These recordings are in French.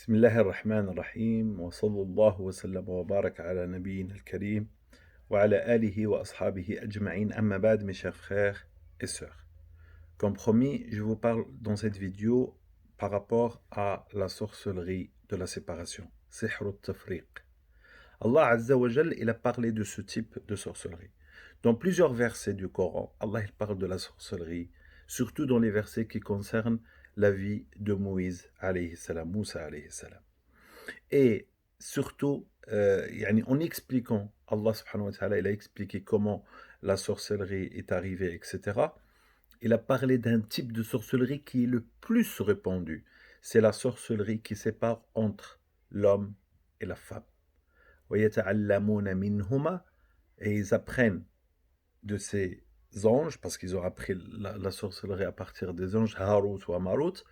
بسم الله الرحمن الرحيم وصلى الله وسلم وبارك على نبينا الكريم وعلى آله وأصحابه أجمعين أما بعد mes chers frères et sœurs. Comme promis, je vous parle dans cette vidéo par rapport à la sorcellerie de la séparation. Sihr al-Tafriq. Allah Azza wa Jal, il a parlé de ce type de sorcellerie. Dans plusieurs versets du Coran, Allah il parle de la sorcellerie, surtout dans les versets qui concernent la vie de Moïse alayhi salam, Moussa alayhi salam. Et surtout, en expliquant, Allah subhanahu wa ta'ala, il a expliqué comment la sorcellerie est arrivée, etc. Il a parlé d'un type de sorcellerie qui est le plus répandu. C'est la sorcellerie qui sépare entre l'homme et la femme. وَيَتَعَلَّمُونَ مِنْهُمَا. Et ils apprennent de ces anges, parce qu'ils ont appris la sorcellerie à partir des anges, Harut ou Marut,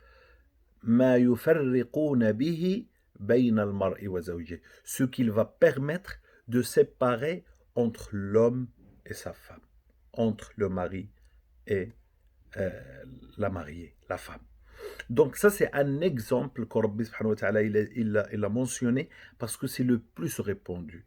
مَا يُفَرِّقُونَ بِهِ بَيْنَ الْمَرْءِ وَزَوْجِهِ. Ce qu'il va permettre de séparer entre l'homme et sa femme, entre le mari et la mariée, la femme. Donc ça c'est un exemple que Rabbi subhanahu wa ta'ala il a mentionné parce que c'est le plus répandu.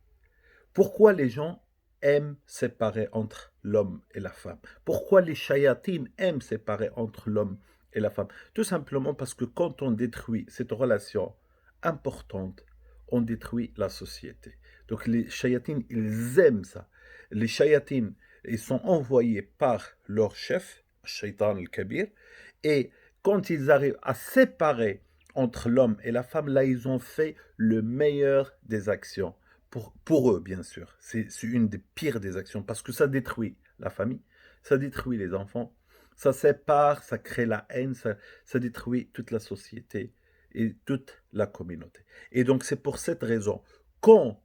Pourquoi les gens aiment séparer entre l'homme et la femme? Pourquoi les shayatines aiment séparer entre l'homme et la femme? Tout simplement parce que quand on détruit cette relation importante, on détruit la société. Donc les shayatines, ils aiment ça. Les shayatines, ils sont envoyés par leur chef, Shaitan al-Kabir, et quand ils arrivent à séparer entre l'homme et la femme, là, ils ont fait le meilleur des actions. Pour eux, bien sûr. C'est une des pires des actions parce que ça détruit la famille, ça détruit les enfants, ça sépare, ça crée la haine, ça détruit toute la société et toute la communauté. Et donc, c'est pour cette raison, quand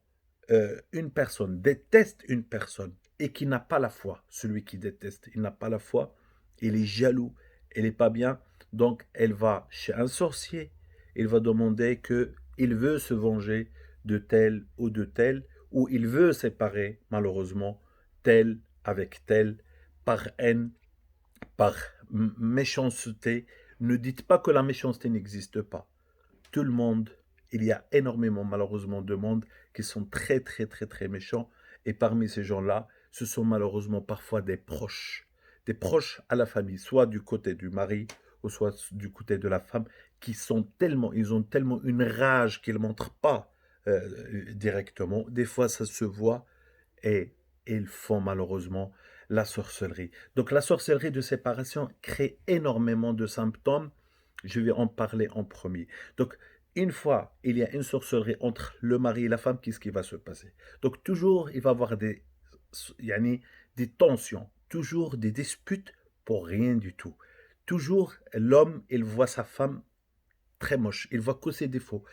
une personne déteste une personne et qui n'a pas la foi, celui qui déteste, il n'a pas la foi, il est jaloux, il n'est pas bien, donc elle va chez un sorcier, il va demander qu'il veut se venger de tel ou de tel, ou il veut séparer malheureusement tel avec tel, par haine, par méchanceté. Ne dites pas que la méchanceté n'existe pas. Tout le monde, il y a énormément malheureusement de monde qui sont très très très très méchants, et parmi ces gens-là, ce sont malheureusement parfois des proches à la famille, soit du côté du mari ou soit du côté de la femme, ils ont tellement une rage qu'ils ne montrent pas directement. Des fois, ça se voit et ils font malheureusement la sorcellerie. Donc la sorcellerie de séparation crée énormément de symptômes. Je vais en parler en premier. Donc, une fois il y a une sorcellerie entre le mari et la femme, qu'est-ce qui va se passer? Donc, toujours, il va y avoir des tensions, toujours des disputes pour rien du tout. Toujours, l'homme, il voit sa femme très moche, il voit que ses défauts.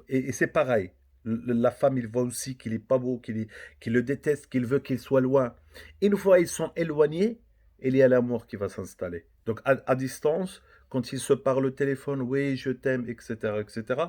Et c'est pareil. La femme, il voit aussi qu'il est pas beau, qu'il le déteste, qu'il veut qu'il soit loin. Une fois ils sont éloignés, il y a l'amour qui va s'installer. Donc à distance, quand ils se parlent au téléphone, oui, je t'aime, etc., etc.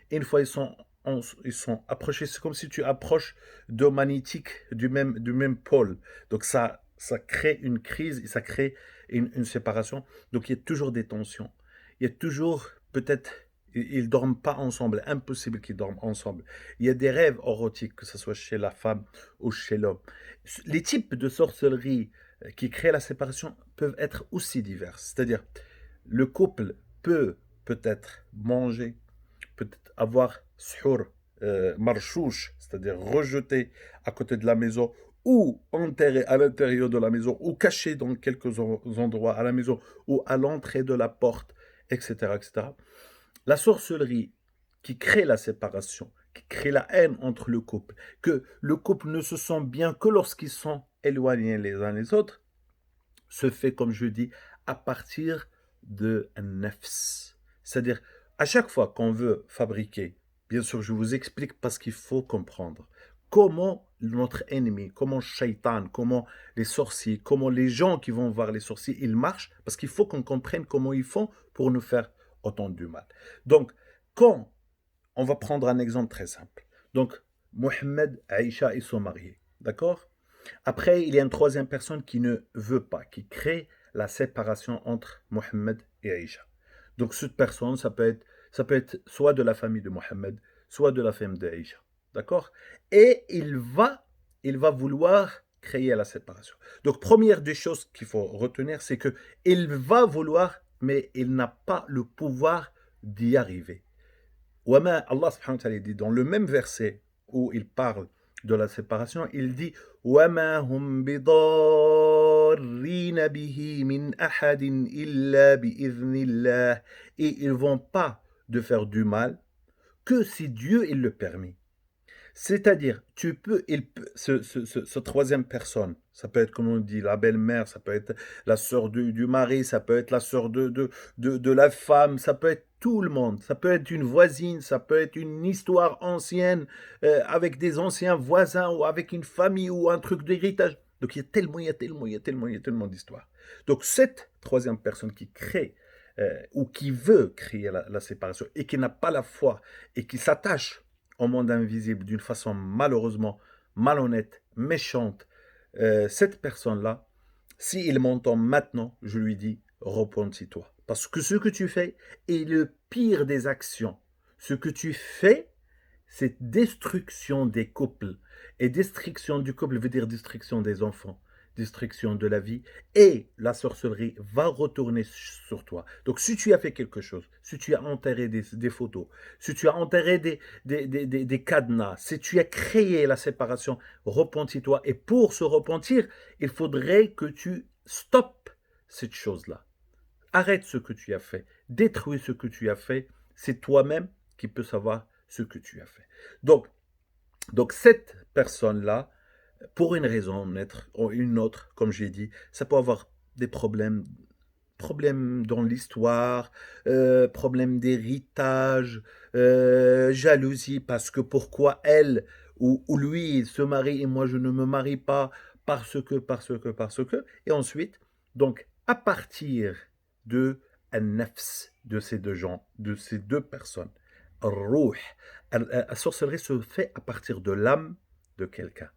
Une fois ils sont approchés, c'est comme si tu approches deux magnétiques du même pôle. Donc ça crée une crise, et ça crée une séparation. Donc il y a toujours des tensions. Il y a toujours, peut-être, ils ne dorment pas ensemble, impossible qu'ils dorment ensemble. Il y a des rêves érotiques, que ce soit chez la femme ou chez l'homme. Les types de sorcellerie qui créent la séparation peuvent être aussi divers. C'est-à-dire, le couple peut-être manger, peut-être avoir suhour, marchouche, c'est-à-dire rejeté à côté de la maison, ou enterré à l'intérieur de la maison, ou caché dans quelques endroits à la maison, ou à l'entrée de la porte, etc., etc. La sorcellerie qui crée la séparation, qui crée la haine entre le couple, que le couple ne se sent bien que lorsqu'ils sont éloignés les uns les autres, se fait, comme je dis, à partir de un nafs. C'est-à-dire, à chaque fois qu'on veut fabriquer, bien sûr, je vous explique parce qu'il faut comprendre comment notre ennemi, comment Shaitan, comment les sorciers, comment les gens qui vont voir les sorciers, ils marchent, parce qu'il faut qu'on comprenne comment ils font pour nous faire autant du mal. Donc, quand on va prendre un exemple très simple. Donc, Mohamed, Aïcha, ils sont mariés. D'accord? Après, il y a une troisième personne qui ne veut pas, qui crée la séparation entre Mohamed et Aïcha. Donc, cette personne, ça peut être ça peut être soit de la famille de Mohammed, soit de la famille d'Aïcha. D'accord? Et il va vouloir créer la séparation. Donc, première des choses qu'il faut retenir, c'est que il va vouloir, mais il n'a pas le pouvoir d'y arriver. Allah subhanahu wa ta'ala dit dans le même verset où il parle de la séparation, il dit وَمَا هُمْ بِضَارِّينَ بِهِ مِنْ أَحَدٍ إِلَّا بِإِذْنِ اللَّهِ. Et ils ne vont pas de faire du mal que si Dieu il le permet. C'est-à-dire, ce troisième personne, ça peut être, comme on dit, la belle-mère, ça peut être la sœur du mari, ça peut être la sœur de la femme, ça peut être tout le monde, ça peut être une voisine, ça peut être une histoire ancienne avec des anciens voisins ou avec une famille ou un truc d'héritage. Donc il y a tellement d'histoires. Donc cette troisième personne qui crée ou qui veut créer la séparation et qui n'a pas la foi et qui s'attache au monde invisible d'une façon malheureusement malhonnête, méchante, cette personne-là, s'il m'entend maintenant, je lui dis, repentis-toi. Parce que ce que tu fais est le pire des actions. Ce que tu fais, c'est destruction des couples. Et destruction du couple veut dire destruction des enfants, destruction de la vie. Et la sorcellerie va retourner sur toi. Donc si tu as fait quelque chose, si tu as enterré des photos, si tu as enterré des cadenas, si tu as créé la séparation, repentis-toi. Et pour se repentir, il faudrait que tu stoppes cette chose-là. Arrête ce que tu as fait. Détruis ce que tu as fait. C'est toi-même qui peux savoir ce que tu as fait. Donc cette personne-là, pour une raison ou une autre, comme j'ai dit, ça peut avoir des problèmes dans l'histoire, problèmes d'héritage, jalousie, parce que pourquoi elle ou lui se marie et moi je ne me marie pas, parce que. Et ensuite, donc à partir de un-nafs de ces deux gens, de ces deux personnes, rouh, la sorcellerie se fait à partir de l'âme de quelqu'un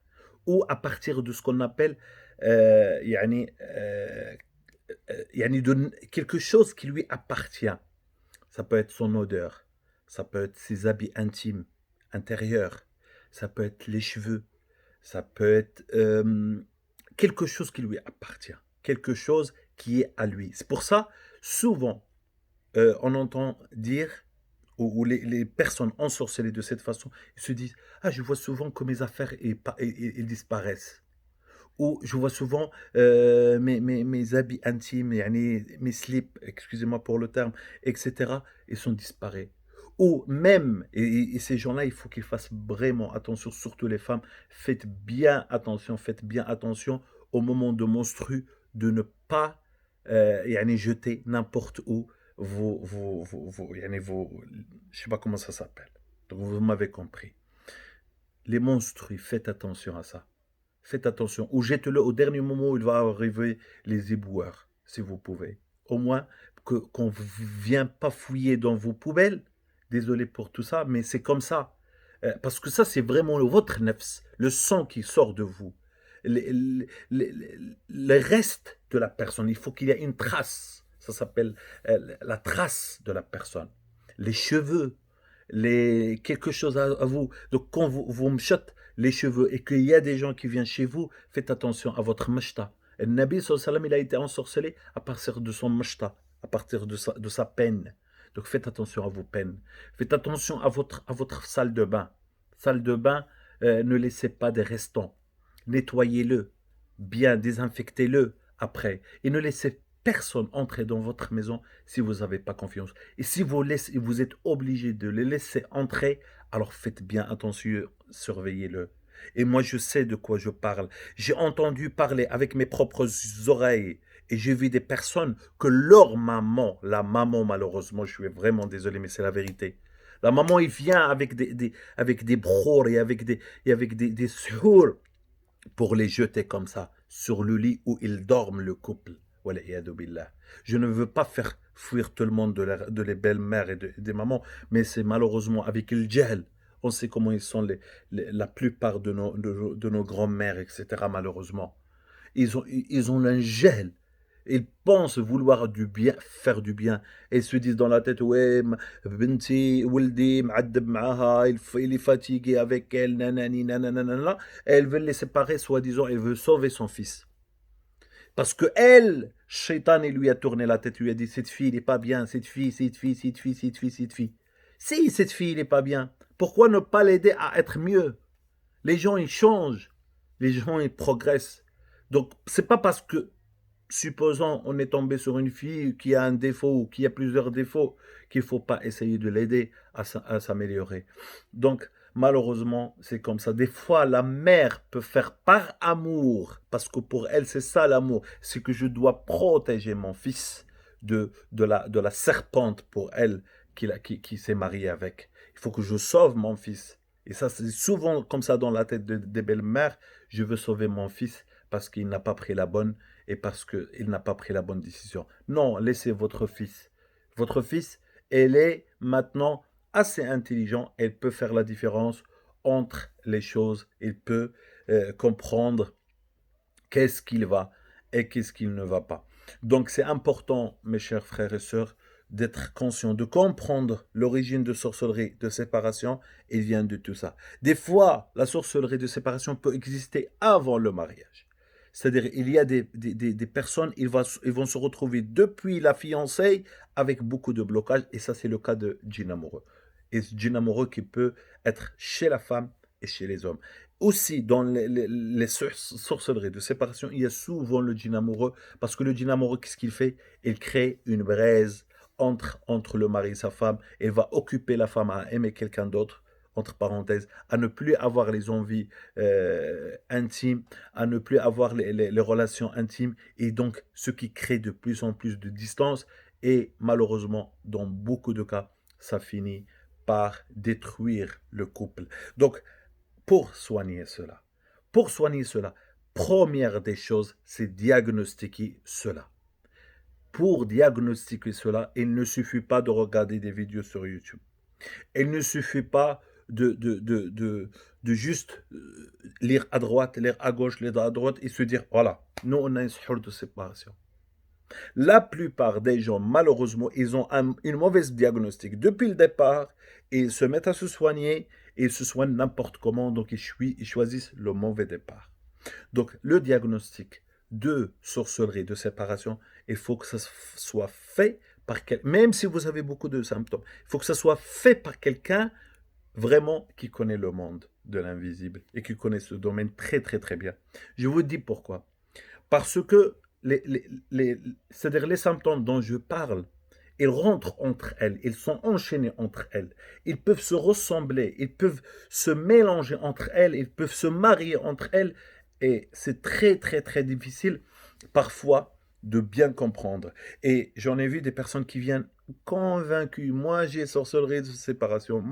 ou à partir de ce qu'on appelle يعني, يعني de quelque chose qui lui appartient. Ça peut être son odeur, ça peut être ses habits intimes, intérieurs, ça peut être les cheveux, ça peut être quelque chose qui lui appartient, quelque chose qui est à lui. C'est pour ça, souvent, on entend dire, ou les personnes ensorcelées de cette façon, ils se disent « Ah, je vois souvent que mes affaires ils disparaissent. » Ou je vois souvent mes habits intimes, yani, mes slips, excusez-moi pour le terme, etc., ils sont disparus. Ou même, et ces gens-là, il faut qu'ils fassent vraiment attention, surtout les femmes, faites bien attention au moment de menstruer, de ne pas yani, jeter n'importe où yani je sais pas comment ça s'appelle. Donc vous m'avez compris. Les menstrues, faites attention à ça. Faites attention. Ou jette-le au dernier moment où il va arriver les éboueurs, si vous pouvez. Au moins, qu'on ne vient pas fouiller dans vos poubelles. Désolé pour tout ça, mais c'est comme ça. Parce que ça, c'est vraiment votre nefs, le sang qui sort de vous. Le reste de la personne, il faut qu'il y ait une trace. Ça s'appelle la trace de la personne. Les cheveux, quelque chose à vous. Donc quand vous me chotez les cheveux et qu'il y a des gens qui viennent chez vous, faites attention à votre mashta. Et le Nabi sallallahu alayhi wa sallam, il a été ensorcelé à partir de son mashta, à partir de sa peine. Donc faites attention à vos peines. Faites attention à votre salle de bain. Salle de bain, ne laissez pas des restants. Nettoyez-le, bien désinfectez-le après. Et ne laissez personne entrer dans votre maison si vous n'avez pas confiance. Et si vous êtes obligé de les laisser entrer, alors faites bien attention, surveillez-le. Et moi, je sais de quoi je parle. J'ai entendu parler avec mes propres oreilles et j'ai vu des personnes que leur maman, la maman malheureusement, je suis vraiment désolé, mais c'est la vérité. La maman, il vient avec des bror et avec des suhour pour les jeter comme ça sur le lit où ils dorment, le couple. Je ne veux pas faire fuir tout le monde de les belles-mères et des mamans, mais c'est malheureusement avec le djihal. On sait comment ils sont la plupart de nos grands-mères, etc. Malheureusement. Ils ont un gel. Ils pensent vouloir du bien, faire du bien. Et ils se disent dans la tête, ouais, benti, Wildi, m'addeb maaha, il est fatigué avec elle, nanani, nanana. Et elle veut les séparer, soi-disant, elle veut sauver son fils. Parce que elle, Shaitan, il lui a tourné la tête, il lui a dit, cette fille, il n'est pas bien, cette fille, cette fille, cette fille, cette fille, cette fille. Si cette fille, il n'est pas bien, pourquoi ne pas l'aider à être mieux? Les gens, ils changent. Les gens, ils progressent. Donc, c'est pas parce que, supposons, on est tombé sur une fille qui a un défaut ou qui a plusieurs défauts, qu'il ne faut pas essayer de l'aider à s'améliorer. Donc, malheureusement, c'est comme ça. Des fois, la mère peut faire par amour, parce que pour elle, c'est ça l'amour, c'est que je dois protéger mon fils de la serpente pour elle qui s'est mariée avec. Il faut que je sauve mon fils. Et ça, c'est souvent comme ça dans la tête des belles-mères. Je veux sauver mon fils parce qu'il n'a pas pris la bonne et parce qu'il n'a pas pris la bonne décision. Non, laissez votre fils. Votre fils, elle est maintenant assez intelligent. Elle peut faire la différence entre les choses. Il peut comprendre qu'est-ce qu'il va et qu'est-ce qu'il ne va pas. Donc c'est important, mes chers frères et sœurs, d'être conscient, de comprendre l'origine de sorcellerie, de séparation, il vient de tout ça. Des fois, la sorcellerie de séparation peut exister avant le mariage. C'est-à-dire, il y a des personnes, ils vont se retrouver depuis la fiançailles avec beaucoup de blocages, et ça, c'est le cas de djinn amoureux. Et ce djinn amoureux qui peut être chez la femme et chez les hommes. Aussi, dans les sorcelleries de séparation, il y a souvent le djinn amoureux, parce que le djinn amoureux, qu'est-ce qu'il fait? Il crée une braise entre le mari et sa femme, et va occuper la femme à aimer quelqu'un d'autre, entre parenthèses, à ne plus avoir les envies intimes, à ne plus avoir les relations intimes, et donc ce qui crée de plus en plus de distance, et malheureusement, dans beaucoup de cas, ça finit par détruire le couple. Donc, pour soigner cela, première des choses, c'est diagnostiquer cela. Pour diagnostiquer cela, il ne suffit pas de regarder des vidéos sur YouTube. Il ne suffit pas de juste lire à droite, lire à gauche, lire à droite et se dire, voilà, nous on a une suhour de séparation. La plupart des gens, malheureusement, ils ont une mauvaise diagnostic depuis le départ et ils se mettent à se soigner et ils se soignent n'importe comment, donc ils choisissent le mauvais départ. Donc le diagnostic de sorcellerie, de séparation, il faut que ça soit fait par quelqu'un, même si vous avez beaucoup de symptômes, il faut que ça soit fait par quelqu'un vraiment qui connaît le monde de l'invisible et qui connaît ce domaine très très très bien. Je vous dis pourquoi. Parce que c'est-à-dire les symptômes dont je parle, ils rentrent entre elles, ils sont enchaînés entre elles, ils peuvent se ressembler, ils peuvent se mélanger entre elles, ils peuvent se marier entre elles, et c'est très très très difficile parfois de bien comprendre. Et j'en ai vu des personnes qui viennent convaincues, moi j'ai sorcellerie de séparation,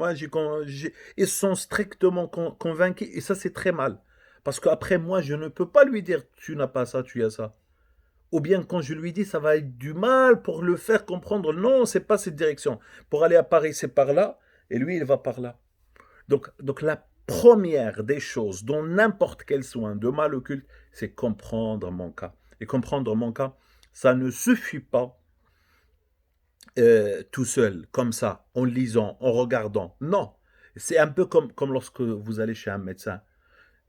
ils sont strictement convaincus, et ça c'est très mal. Parce qu'après moi, je ne peux pas lui dire, tu n'as pas ça, tu as ça. Ou bien quand je lui dis, ça va être du mal pour le faire comprendre. Non, c'est pas cette direction. Pour aller à Paris, c'est par là, et lui, il va par là. Donc la première des choses, dont n'importe quel soin de mal occulte, c'est comprendre mon cas. Et comprendre mon cas, ça ne suffit pas tout seul, comme ça, en lisant, en regardant. Non, c'est un peu comme lorsque vous allez chez un médecin.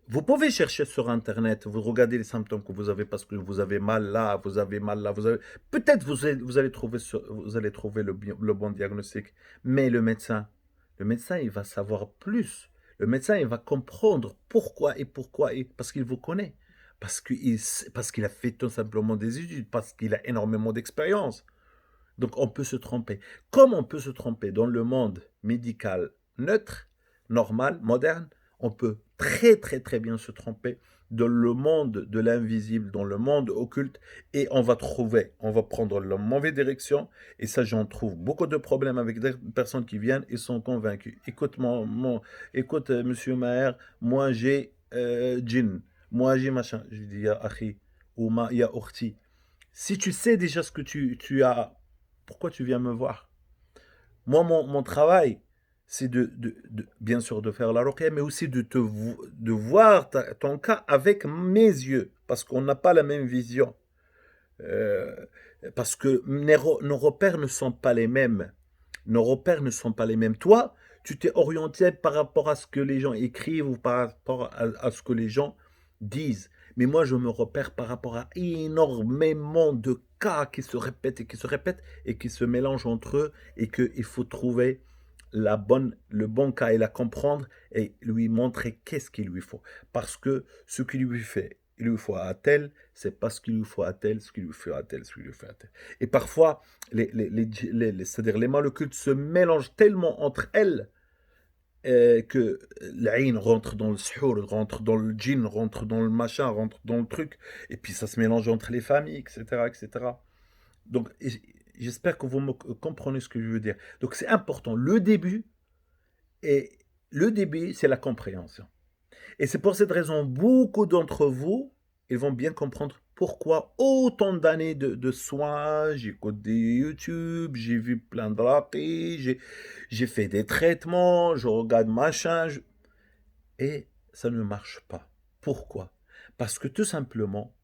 Vous pouvez chercher sur Internet, vous regardez les symptômes que vous avez parce que vous avez mal là, vous avez mal là, peut-être vous allez trouver, le bon diagnostic, mais le médecin, il va savoir plus. Le médecin, il va comprendre pourquoi parce qu'il vous connaît, parce qu'il a fait tout simplement des études, parce qu'il a énormément d'expérience. Donc on peut se tromper. Comme on peut se tromper dans le monde médical neutre, normal, moderne, on peut très très très bien se tromper dans le monde de l'invisible, dans le monde occulte, et on va prendre la mauvaise direction, et ça j'en trouve beaucoup de problèmes avec des personnes qui viennent et sont convaincues. Écoute, écoute monsieur Maher, moi j'ai djinn, moi j'ai machin. Je dis, ya akhi, ou ya ukhti, si tu sais déjà ce que tu as, pourquoi tu viens me voir? Moi, mon travail, c'est bien sûr de faire la ruqya, mais aussi de voir ton cas avec mes yeux, parce qu'on n'a pas la même vision. parce que nos repères ne sont pas les mêmes. Nos repères ne sont pas les mêmes. Toi, tu t'es orienté par rapport à ce que les gens écrivent ou par rapport à ce que les gens disent. Mais moi, je me repère par rapport à énormément de cas qui se répètent et qui se répètent et qui se mélangent entre eux et qu'il faut trouver le bon cas et la comprendre et lui montrer qu'est-ce qu'il lui faut. Parce que ce qu'il lui fait, il lui faut à tel, c'est pas ce qu'il lui faut à tel, ce qu'il lui faut à tel, ce qu'il lui faut à tel. Et parfois, c'est-à-dire les molécules se mélangent tellement entre elles que l'aïn rentre dans le suhour, rentre dans le djinn, rentre dans le machin, rentre dans le truc, et puis ça se mélange entre les familles, etc., etc. Donc, j'espère que vous me comprenez ce que je veux dire. Donc, c'est important. Et le début, c'est la compréhension. Et c'est pour cette raison, beaucoup d'entre vous, ils vont bien comprendre pourquoi autant d'années de soins, j'écoute des YouTube, j'ai vu plein de rapis, j'ai fait des traitements, je regarde machin, et ça ne marche pas. Pourquoi? Parce que tout simplement,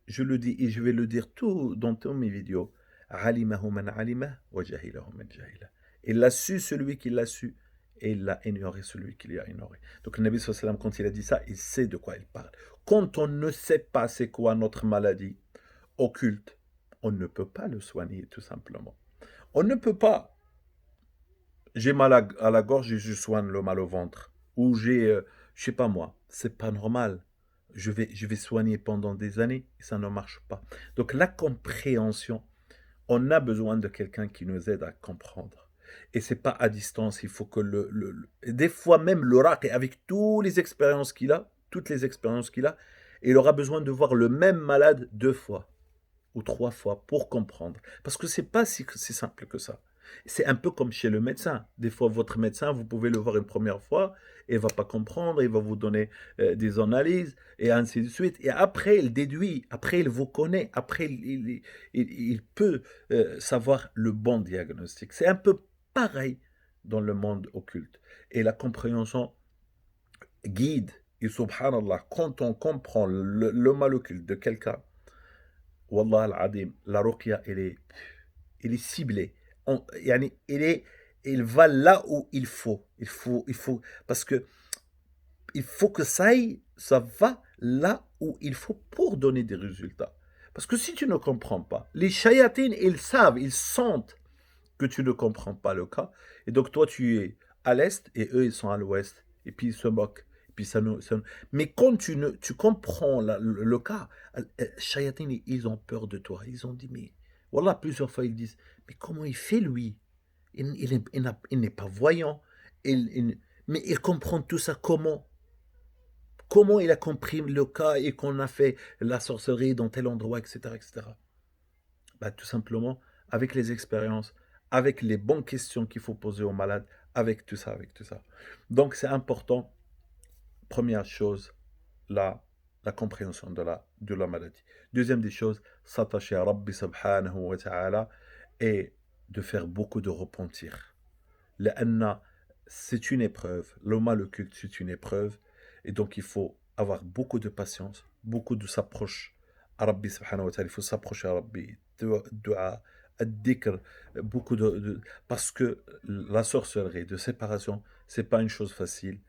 je le dis et je vais le dire tout dans toutes mes vidéos, alimahu man alima wa jahilahu man jahila. Il l'a su celui qui l'a su et il l'a ignoré celui qui l'a ignoré. Donc le Nabi sallallahu alayhi wa sallam, quand il a dit ça, il sait de quoi il parle. Quand on ne sait pas c'est quoi notre maladie occulte, on ne peut pas le soigner tout simplement. On ne peut pas. J'ai mal à la gorge et je soigne le mal au ventre. Ou je sais pas moi, c'est pas normal. Je vais soigner pendant des années et ça ne marche pas. Donc la compréhension, on a besoin de quelqu'un qui nous aide à comprendre. Et c'est pas à distance, il faut que des fois même l'oracle, avec toutes les expériences qu'il a, il aura besoin de voir le même malade 2 fois ou 3 fois pour comprendre. Parce que c'est pas si simple que ça. C'est un peu comme chez le médecin. Des fois, votre médecin, vous pouvez le voir une première fois, et il ne va pas comprendre, il va vous donner des analyses, et ainsi de suite. Et après, il déduit, après, il vous connaît, après, il peut savoir le bon diagnostic. C'est un peu pareil dans le monde occulte. Et la compréhension guide, et subhanallah, quand on comprend le mal occulte de quelqu'un, wallah al-adim, la ruqya, elle est ciblée. Yani, il va là où il faut. Parce que il faut que ça va là où il faut pour donner des résultats. Parce que si tu ne comprends pas, les shayatines, ils savent, ils sentent que tu ne comprends pas le cas. Et donc toi, tu es à l'est et eux, ils sont à l'ouest. Et puis ils se moquent. Et puis Mais quand tu comprends le cas, shayatines, ils ont peur de toi. Ils ont dit, mais voilà, plusieurs fois, ils disent, mais comment il fait lui? Il n'est pas voyant. Mais il comprend tout ça comment? Comment il a compris le cas et qu'on a fait la sorcellerie dans tel endroit, etc., etc. Bah, tout simplement, avec les expériences, avec les bonnes questions qu'il faut poser aux malades, avec tout ça, avec tout ça. Donc, c'est important, première chose, la compréhension de la maladie. Deuxième des choses, s'attacher à Rabbi subhanahu wa ta'ala et de faire beaucoup de repentir. لأن c'est une épreuve, le mal occulte c'est une épreuve et donc il faut avoir beaucoup de patience, beaucoup de s'approche à Rabbi subhanahu wa ta'ala, il faut s'approcher à Rabbi, dua, ad-dhikr, beaucoup parce que la sorcellerie de séparation, c'est pas une chose facile.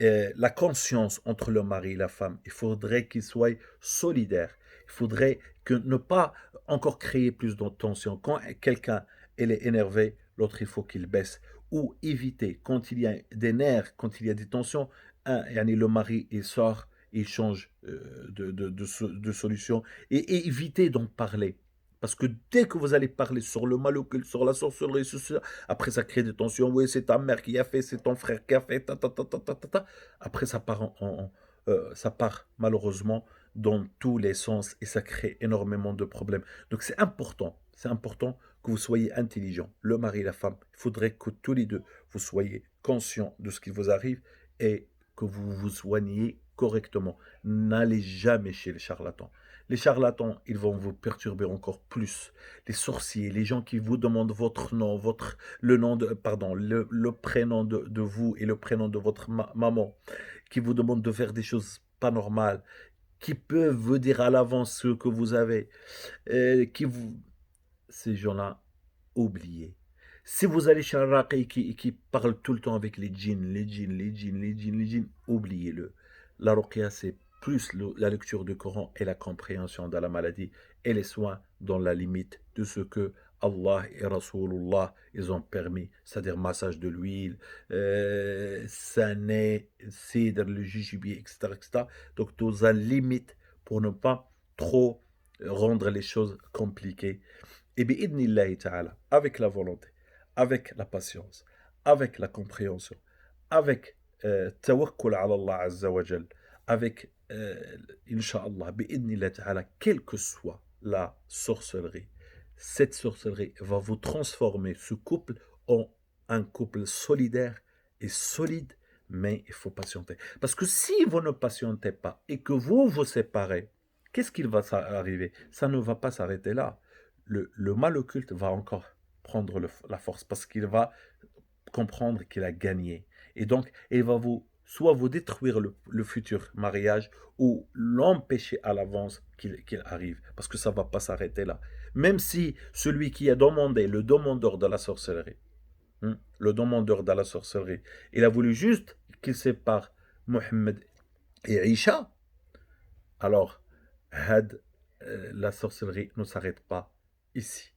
Et la conscience entre le mari et la femme, il faudrait qu'ils soient solidaires. Il faudrait que ne pas encore créer plus de tension. Quand quelqu'un est énervé, l'autre il faut qu'il baisse. Ou éviter, quand il y a des nerfs, quand il y a des tensions, le mari il sort, il change de solution et éviter d'en parler. Parce que dès que vous allez parler sur le mal occulte, sur la sorcellerie, sur ça, après ça crée des tensions. Oui, c'est ta mère qui a fait, c'est ton frère qui a fait, ta, ta, ta, ta, ta, ta, ta. Après, ça part malheureusement dans tous les sens et ça crée énormément de problèmes. Donc c'est important que vous soyez intelligents, le mari et la femme. Il faudrait que tous les deux, vous soyez conscients de ce qui vous arrive et que vous vous soigniez correctement. N'allez jamais chez les charlatans. Les charlatans, ils vont vous perturber encore plus. Les sorciers, les gens qui vous demandent votre nom, le prénom de vous et le prénom de votre maman, qui vous demandent de faire des choses pas normales, qui peuvent vous dire à l'avance ce que vous avez, ces gens-là, oubliez. Si vous allez chez un raqi qui parle tout le temps avec les djinns, les djinns, oubliez-le. La ruqya, c'est plus la lecture du Coran et la compréhension de la maladie et les soins dans la limite de ce que Allah et Rasulullah ils ont permis, c'est-à-dire massage de l'huile, sané, cidre, le jujube, etc., etc. Donc, dans une limite pour ne pas trop rendre les choses compliquées. Et bi'idnillahi ta'ala, avec la volonté, avec la patience, avec la compréhension, avec tawakkul ala Allah azza wa jal, avec, incha'Allah, bi'idnillahi ta'ala, quelle que soit la sorcellerie, cette sorcellerie va vous transformer ce couple en un couple solidaire et solide, mais il faut patienter. Parce que si vous ne patientez pas et que vous vous séparez, qu'est-ce qu'il va arriver? Ça ne va pas s'arrêter là. Le mal occulte va encore prendre la force parce qu'il va comprendre qu'il a gagné. Et donc, il va soit vous détruire le futur mariage ou l'empêcher à l'avance qu'il arrive. Parce que ça ne va pas s'arrêter là. Même si celui qui a demandé, le demandeur de la sorcellerie, le demandeur de la sorcellerie, il a voulu juste qu'il sépare Mohammed et Isha, alors la sorcellerie ne s'arrête pas ici.